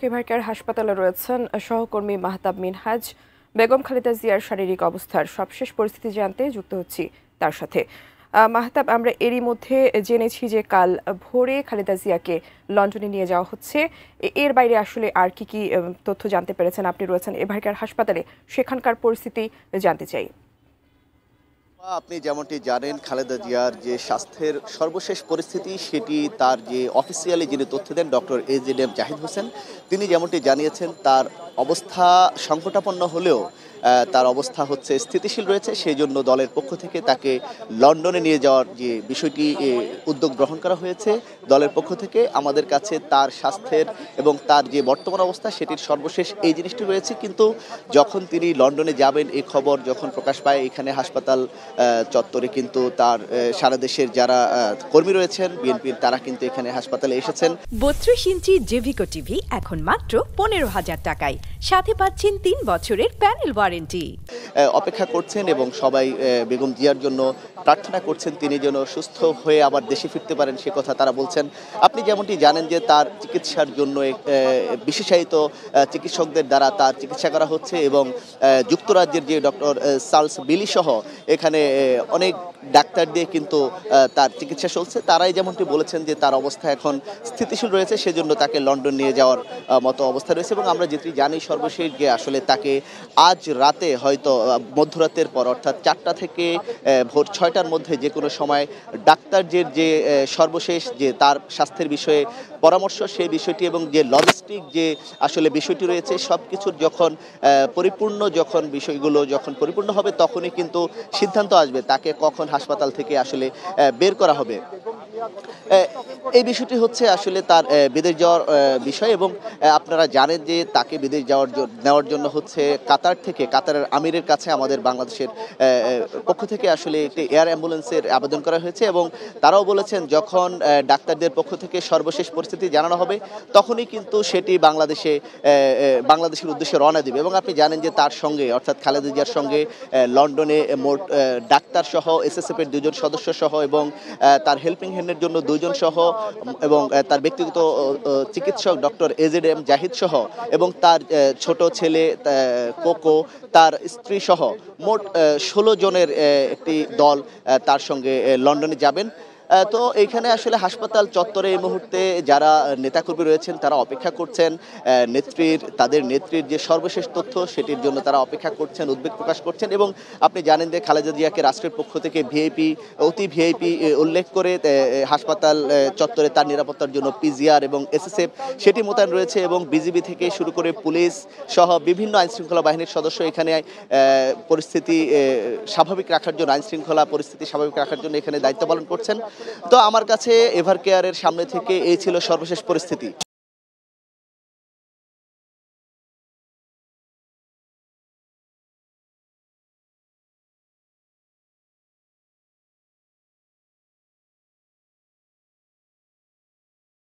এভারকেয়ার হাসপাতালে রয়েছেন সহকর্মী মাহতাব মিনহাজ। বেগম খালেদা জিয়ার শারীরিক অবস্থার সবশেষ পরিস্থিতি জানতে যুক্ত হচ্ছি তার সাথে। মাহতাব, আমরা এরই মধ্যে জেনেছি যে কাল ভোরে খালেদা জিয়াকে লন্ডনে নিয়ে যাওয়া হচ্ছে। এর বাইরে আসলে আর কি কি তথ্য জানতে পেরেছেন? আপনি রয়েছেন এভারকেয়ার হাসপাতালে, সেখানকার পরিস্থিতি জানতে চাই। আপনি যেমনটি জানেন, খালেদা জিয়ার যে স্বাস্থ্যের সর্বশেষ পরিস্থিতি সেটি তার যে অফিসিয়ালি যিনি তথ্য দেন ডক্টর এজেডএম জাহিদ হোসেন, তিনি যেমনটি জানিয়েছেন তার অবস্থা সংকটাপন্ন হলেও তার অবস্থা হচ্ছে স্থিতিশীল রয়েছে। সেই জন্য দলের পক্ষ থেকে তাকে লন্ডনে নিয়ে যাওয়ার যে বিষয়টি উদ্যোগ গ্রহণ করা হয়েছে দলের পক্ষ থেকে। আমাদের কাছে তার স্বাস্থ্যের এবং তার যে বর্তমান অবস্থা সেটির সর্বশেষ এই জিনিসটি রয়েছে, কিন্তু যখন তিনি লন্ডনে যাবেন এই খবর যখন প্রকাশ পায় এখানে হাসপাতাল চত্বরে, কিন্তু তার সারা দেশের যারা কর্মী রয়েছেন বিএনপির, তারা কিন্তু এখানে হাসপাতালে এসেছেন। 32 ইঞ্চি জেভিকো টিভি এখন মাত্র 15,000 টাকায়, সাথে পাচ্ছেন 3 বছরের প্যানেল ওয়ারেন্টি। অপেক্ষা করছেন এবং সবাই বেগম জিয়ার জন্য প্রার্থনা করছেন তিনি যেন সুস্থ হয়ে আবার দেশে ফিরতে পারেন, সে কথা তারা বলছেন। আপনি যেমনটি জানেন যে তার চিকিৎসার জন্য বিশেষায়িত চিকিৎসকদের দ্বারা তার চিকিৎসা করা হচ্ছে এবং যুক্তরাজ্যের যে ডক্টর চার্লস বিলি সহ এখানে অনেক ডাক্তার দিয়ে কিন্তু তার চিকিৎসা চলছে। তারাই যেমনটি বলেছেন যে তার অবস্থা এখন স্থিতিশীল রয়েছে, সেজন্য তাকে লন্ডন নিয়ে যাওয়ার মতো অবস্থা রয়েছে। এবং আমরা যেটি জানি সর্বশেষ যে আসলে তাকে আজ রাতে হয়তো মধ্যরাতের পর অর্থাৎ 4টা থেকে ভোর 6টার মধ্যে যে কোনো সময় ডাক্তারদের যে সর্বশেষ যে তার স্বাস্থ্যের বিষয়ে পরামর্শ সেই বিষয়টি এবং যে লজিস্টিক যে আসলে বিষয়টি রয়েছে সব কিছুর যখন বিষয়গুলো যখন পরিপূর্ণ হবে তখনই কিন্তু সিদ্ধান্ত আসবে তাকে কখন হাসপাতাল থেকে আসলে বের করা হবে। এই বিষয়টি হচ্ছে আসলে তার বিদেশ যাওয়ার বিষয়। এবং আপনারা জানেন যে তাকে বিদেশ নেওয়ার জন্য হচ্ছে কাতারের আমিরের কাছে আমাদের বাংলাদেশের পক্ষ থেকে আসলে একটি এয়ার অ্যাম্বুলেন্সের আবেদন করা হয়েছে এবং তারাও বলেছেন যখন ডাক্তারদের পক্ষ থেকে সর্বশেষ পরিস্থিতি জানানো হবে তখনই কিন্তু সেটি বাংলাদেশের উদ্দেশ্যে রওনা দেবে। এবং আপনি জানেন যে তার সঙ্গে অর্থাৎ খালেদা জিয়ার সঙ্গে লন্ডনে মোট ডাক্তার সহ এসএসএফ এর 2জন সদস্য সহ এবং তার হেল্পিং হ্যান্ডের জন্য 2জন সহ এবং তার ব্যক্তিগত চিকিৎসক ডক্টর এজেডএম জাহিদ সহ এবং তার ছোট ছেলে কোকো, তার স্ত্রী সহ মোট 16 জনের একটি দল তার সঙ্গে লন্ডনে যাবেন। তো এইখানে আসলে হাসপাতাল চত্বরে এই মুহূর্তে যারা নেতাকর্মী রয়েছেন তারা অপেক্ষা করছেন তাদের নেত্রীর যে সর্বশেষ তথ্য সেটির জন্য তারা অপেক্ষা করছেন, উদ্বেগ প্রকাশ করছেন। এবং আপনি জানেন যে খালেদা জিয়াকে রাষ্ট্রের পক্ষ থেকে অতি ভিআইপি উল্লেখ করে হাসপাতাল চত্বরে তার নিরাপত্তার জন্য পিজিআর এবং এসএসএফ সেটি মোতায়েন রয়েছে এবং বিজিবি থেকে শুরু করে পুলিশ সহ বিভিন্ন আইনশৃঙ্খলা বাহিনীর সদস্য এখানে পরিস্থিতি স্বাভাবিক রাখার জন্য আইনশৃঙ্খলা পরিস্থিতি স্বাভাবিক রাখার জন্য এখানে দায়িত্ব পালন করছেন। তো আমার কাছে এভারকেয়ারের সামনে থেকে এই ছিল সর্বশেষ পরিস্থিতি।